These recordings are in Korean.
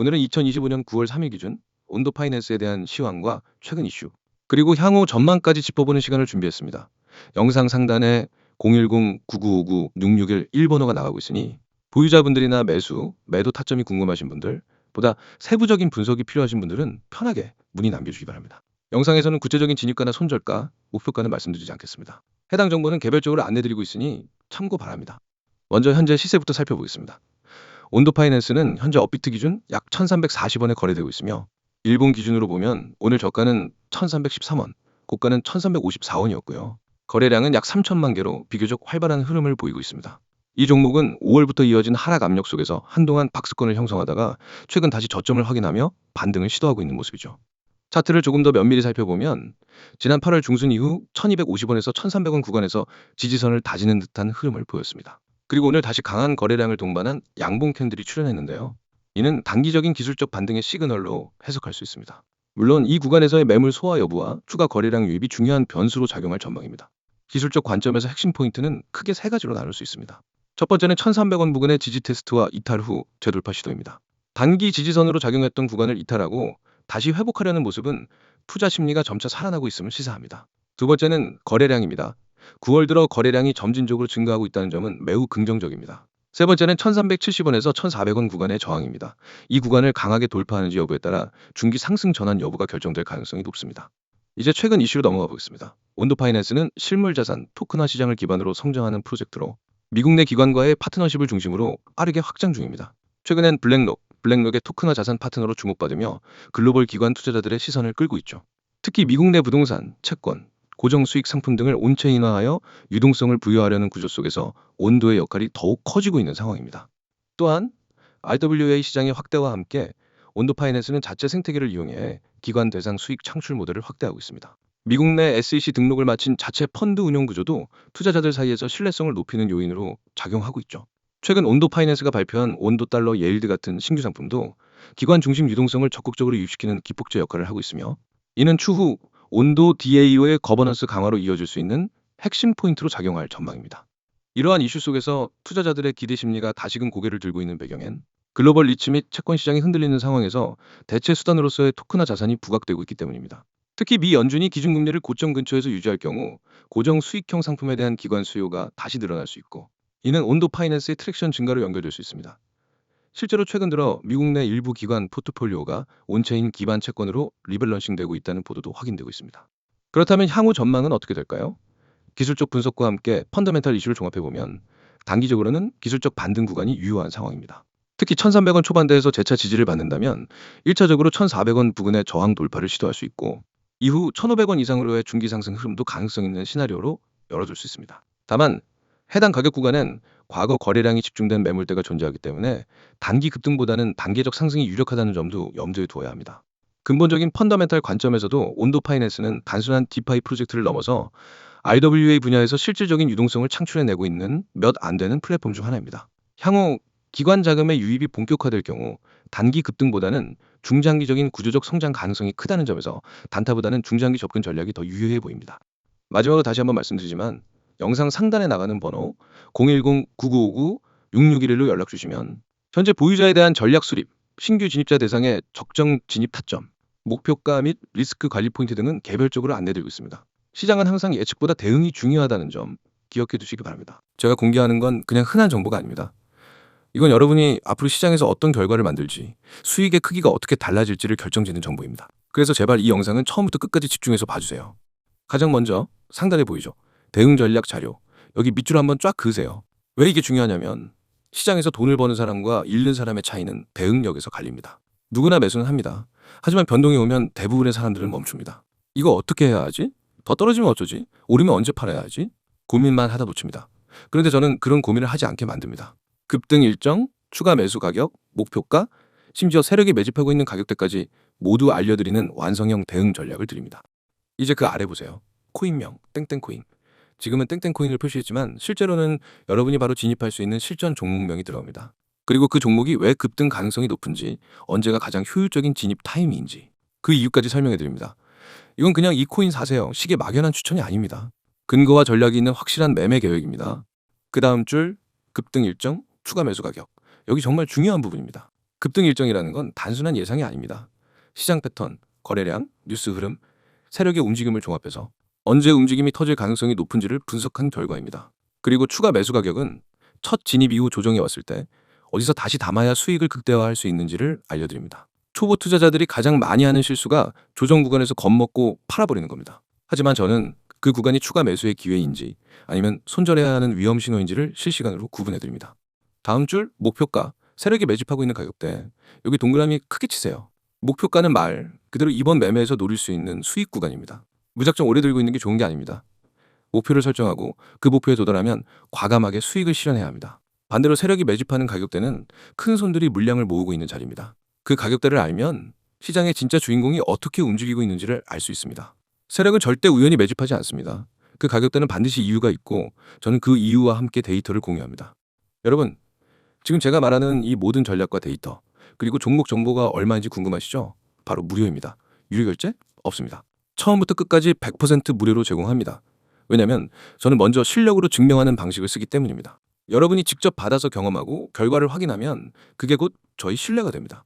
오늘은 2025년 9월 3일 기준 온도 파이낸스에 대한 시황과 최근 이슈, 그리고 향후 전망까지 짚어보는 시간을 준비했습니다. 영상 상단에 010-9959-661 1번호가 나가고 있으니 보유자분들이나 매수, 매도 타점이 궁금하신 분들, 보다 세부적인 분석이 필요하신 분들은 편하게 문의 남겨주시기 바랍니다. 영상에서는 구체적인 진입가나 손절가, 목표가는 말씀드리지 않겠습니다. 해당 정보는 개별적으로 안내드리고 있으니 참고 바랍니다. 먼저 현재 시세부터 살펴보겠습니다. 온도 파이낸스는 현재 업비트 기준 약 1340원에 거래되고 있으며 일본 기준으로 보면 오늘 저가는 1313원, 고가는 1354원이었고요. 거래량은 약 3천만 개로 비교적 활발한 흐름을 보이고 있습니다. 이 종목은 5월부터 이어진 하락 압력 속에서 한동안 박스권을 형성하다가 최근 다시 저점을 확인하며 반등을 시도하고 있는 모습이죠. 차트를 조금 더 면밀히 살펴보면 지난 8월 중순 이후 1250원에서 1300원 구간에서 지지선을 다지는 듯한 흐름을 보였습니다. 그리고 오늘 다시 강한 거래량을 동반한 양봉 캔들이 출현했는데요. 이는 단기적인 기술적 반등의 시그널로 해석할 수 있습니다. 물론 이 구간에서의 매물 소화 여부와 추가 거래량 유입이 중요한 변수로 작용할 전망입니다. 기술적 관점에서 핵심 포인트는 크게 세 가지로 나눌 수 있습니다. 첫 번째는 1300원 부근의 지지 테스트와 이탈 후 재돌파 시도입니다. 단기 지지선으로 작용했던 구간을 이탈하고 다시 회복하려는 모습은 투자 심리가 점차 살아나고 있음을 시사합니다. 두 번째는 거래량입니다. 9월 들어 거래량이 점진적으로 증가하고 있다는 점은 매우 긍정적입니다. 세 번째는 1370원에서 1400원 구간의 저항입니다. 이 구간을 강하게 돌파하는지 여부에 따라 중기 상승 전환 여부가 결정될 가능성이 높습니다. 이제 최근 이슈로 넘어가 보겠습니다. 온도 파이낸스는 실물 자산, 토큰화 시장을 기반으로 성장하는 프로젝트로 미국 내 기관과의 파트너십을 중심으로 빠르게 확장 중입니다. 최근엔 블랙록의 토큰화 자산 파트너로 주목받으며 글로벌 기관 투자자들의 시선을 끌고 있죠. 특히 미국 내 부동산, 채권, 고정 수익 상품 등을 온체인화하여 유동성을 부여하려는 구조 속에서 온도의 역할이 더욱 커지고 있는 상황입니다. 또한 RWA 시장의 확대와 함께 온도 파이낸스는 자체 생태계를 이용해 기관 대상 수익 창출 모델을 확대하고 있습니다. 미국 내 SEC 등록을 마친 자체 펀드 운용 구조도 투자자들 사이에서 신뢰성을 높이는 요인으로 작용하고 있죠. 최근 온도 파이낸스가 발표한 온도 달러 예일드 같은 신규 상품도 기관 중심 유동성을 적극적으로 유입시키는 기폭제 역할을 하고 있으며 이는 추후 온도 DAO의 거버넌스 강화로 이어질 수 있는 핵심 포인트로 작용할 전망입니다. 이러한 이슈 속에서 투자자들의 기대 심리가 다시금 고개를 들고 있는 배경엔 글로벌 리츠 및 채권 시장이 흔들리는 상황에서 대체 수단으로서의 토큰화 자산이 부각되고 있기 때문입니다. 특히 미 연준이 기준금리를 고점 근처에서 유지할 경우 고정 수익형 상품에 대한 기관 수요가 다시 늘어날 수 있고 이는 온도 파이낸스의 트랙션 증가로 연결될 수 있습니다. 실제로 최근 들어 미국 내 일부 기관 포트폴리오가 온체인 기반 채권으로 리밸런싱되고 있다는 보도도 확인되고 있습니다. 그렇다면 향후 전망은 어떻게 될까요? 기술적 분석과 함께 펀더멘탈 이슈를 종합해보면 단기적으로는 기술적 반등 구간이 유효한 상황입니다. 특히 1300원 초반대에서 재차 지지를 받는다면 1차적으로 1400원 부근의 저항 돌파를 시도할 수 있고 이후 1500원 이상으로의 중기 상승 흐름도 가능성 있는 시나리오로 열어둘 수 있습니다. 다만 해당 가격 구간엔 과거 거래량이 집중된 매물대가 존재하기 때문에 단기 급등보다는 단계적 상승이 유력하다는 점도 염두에 두어야 합니다. 근본적인 펀더멘탈 관점에서도 온도 파이낸스는 단순한 디파이 프로젝트를 넘어서 RWA 분야에서 실질적인 유동성을 창출해내고 있는 몇 안 되는 플랫폼 중 하나입니다. 향후 기관 자금의 유입이 본격화될 경우 단기 급등보다는 중장기적인 구조적 성장 가능성이 크다는 점에서 단타보다는 중장기 접근 전략이 더 유효해 보입니다. 마지막으로 다시 한번 말씀드리지만 영상 상단에 나가는 번호 010-9959-6611로 연락 주시면 현재 보유자에 대한 전략 수립, 신규 진입자 대상의 적정 진입 타점, 목표가 및 리스크 관리 포인트 등은 개별적으로 안내드리고 있습니다. 시장은 항상 예측보다 대응이 중요하다는 점 기억해 두시기 바랍니다. 제가 공개하는 건 그냥 흔한 정보가 아닙니다. 이건 여러분이 앞으로 시장에서 어떤 결과를 만들지, 수익의 크기가 어떻게 달라질지를 결정짓는 정보입니다. 그래서 제발 이 영상은 처음부터 끝까지 집중해서 봐주세요. 가장 먼저 상단에 보이죠? 대응 전략 자료. 여기 밑줄 한번 쫙 그으세요. 왜 이게 중요하냐면 시장에서 돈을 버는 사람과 잃는 사람의 차이는 대응력에서 갈립니다. 누구나 매수는 합니다. 하지만 변동이 오면 대부분의 사람들은 멈춥니다. 이거 어떻게 해야 하지? 더 떨어지면 어쩌지? 오르면 언제 팔아야 하지? 고민만 하다 놓칩니다. 그런데 저는 그런 고민을 하지 않게 만듭니다. 급등 일정, 추가 매수 가격, 목표가, 심지어 세력이 매집하고 있는 가격대까지 모두 알려드리는 완성형 대응 전략을 드립니다. 이제 그 아래 보세요. 코인명, 땡땡코인. 지금은 땡땡코인을 표시했지만 실제로는 여러분이 바로 진입할 수 있는 실전 종목명이 들어갑니다. 그리고 그 종목이 왜 급등 가능성이 높은지, 언제가 가장 효율적인 진입 타이밍인지 그 이유까지 설명해 드립니다. 이건 그냥 이 코인 사세요. 식의 막연한 추천이 아닙니다. 근거와 전략이 있는 확실한 매매 계획입니다. 그 다음 줄 급등 일정, 추가 매수 가격. 여기 정말 중요한 부분입니다. 급등 일정이라는 건 단순한 예상이 아닙니다. 시장 패턴, 거래량, 뉴스 흐름, 세력의 움직임을 종합해서 언제 움직임이 터질 가능성이 높은지를 분석한 결과입니다. 그리고 추가 매수 가격은 첫 진입 이후 조정이 왔을 때 어디서 다시 담아야 수익을 극대화할 수 있는지를 알려드립니다. 초보 투자자들이 가장 많이 하는 실수가 조정 구간에서 겁먹고 팔아버리는 겁니다. 하지만 저는 그 구간이 추가 매수의 기회인지 아니면 손절해야 하는 위험 신호인지를 실시간으로 구분해드립니다. 다음 줄 목표가, 세력이 매집하고 있는 가격대, 여기 동그라미 크게 치세요. 목표가는 말 그대로 이번 매매에서 노릴 수 있는 수익 구간입니다. 무작정 오래 들고 있는 게 좋은 게 아닙니다. 목표를 설정하고 그 목표에 도달하면 과감하게 수익을 실현해야 합니다. 반대로 세력이 매집하는 가격대는 큰 손들이 물량을 모으고 있는 자리입니다. 그 가격대를 알면 시장의 진짜 주인공이 어떻게 움직이고 있는지를 알 수 있습니다. 세력은 절대 우연히 매집하지 않습니다. 그 가격대는 반드시 이유가 있고 저는 그 이유와 함께 데이터를 공유합니다. 여러분, 지금 제가 말하는 이 모든 전략과 데이터, 그리고 종목 정보가 얼마인지 궁금하시죠? 바로 무료입니다. 유료 결제 없습니다. 처음부터 끝까지 100% 무료로 제공합니다. 왜냐하면 저는 먼저 실력으로 증명하는 방식을 쓰기 때문입니다. 여러분이 직접 받아서 경험하고 결과를 확인하면 그게 곧 저희 신뢰가 됩니다.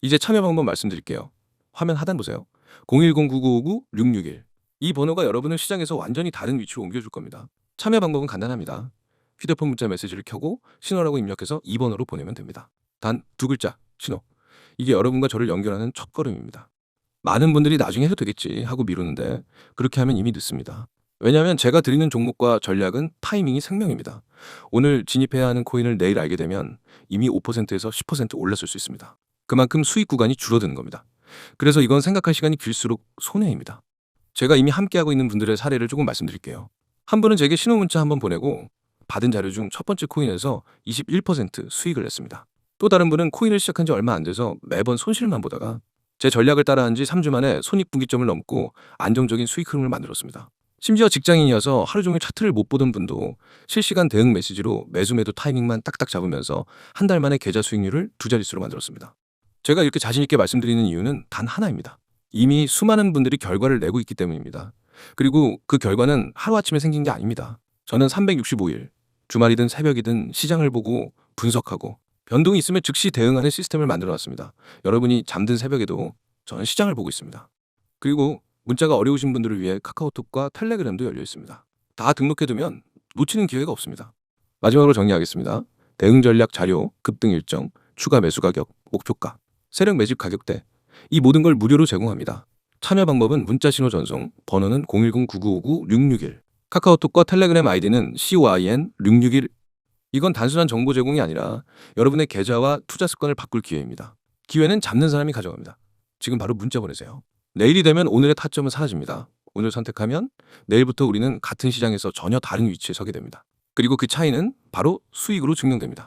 이제 참여 방법 말씀드릴게요. 화면 하단 보세요. 010-9959-661. 이 번호가 여러분을 시장에서 완전히 다른 위치로 옮겨줄 겁니다. 참여 방법은 간단합니다. 휴대폰 문자 메시지를 켜고 신호라고 입력해서 2번호로 보내면 됩니다. 단 두 글자, 신호. 이게 여러분과 저를 연결하는 첫걸음입니다. 많은 분들이 나중에 해도 되겠지 하고 미루는데 그렇게 하면 이미 늦습니다. 왜냐하면 제가 드리는 종목과 전략은 타이밍이 생명입니다. 오늘 진입해야 하는 코인을 내일 알게 되면 이미 5%에서 10% 올랐을 수 있습니다. 그만큼 수익 구간이 줄어드는 겁니다. 그래서 이건 생각할 시간이 길수록 손해입니다. 제가 이미 함께하고 있는 분들의 사례를 조금 말씀드릴게요. 한 분은 제게 신호 문자 한번 보내고 받은 자료 중 첫 번째 코인에서 21% 수익을 냈습니다. 또 다른 분은 코인을 시작한 지 얼마 안 돼서 매번 손실만 보다가 제 전략을 따라한 지 3주 만에 손익분기점을 넘고 안정적인 수익 흐름을 만들었습니다. 심지어 직장인이어서 하루 종일 차트를 못 보던 분도 실시간 대응 메시지로 매수 매도 타이밍만 딱딱 잡으면서 한 달 만에 계좌 수익률을 두 자릿수로 만들었습니다. 제가 이렇게 자신 있게 말씀드리는 이유는 단 하나입니다. 이미 수많은 분들이 결과를 내고 있기 때문입니다. 그리고 그 결과는 하루아침에 생긴 게 아닙니다. 저는 365일, 주말이든 새벽이든 시장을 보고 분석하고 변동이 있으면 즉시 대응하는 시스템을 만들어 놨습니다. 여러분이 잠든 새벽에도 저는 시장을 보고 있습니다. 그리고 문자가 어려우신 분들을 위해 카카오톡과 텔레그램도 열려 있습니다. 다 등록해두면 놓치는 기회가 없습니다. 마지막으로 정리하겠습니다. 대응 전략 자료, 급등 일정, 추가 매수 가격, 목표가, 세력 매집 가격대, 이 모든 걸 무료로 제공합니다. 참여 방법은 문자 신호 전송, 번호는 010-9959-661, 카카오톡과 텔레그램 아이디는 COIN661. 이건 단순한 정보 제공이 아니라 여러분의 계좌와 투자 습관을 바꿀 기회입니다. 기회는 잡는 사람이 가져갑니다. 지금 바로 문자 보내세요. 내일이 되면 오늘의 타점은 사라집니다. 오늘 선택하면 내일부터 우리는 같은 시장에서 전혀 다른 위치에 서게 됩니다. 그리고 그 차이는 바로 수익으로 증명됩니다.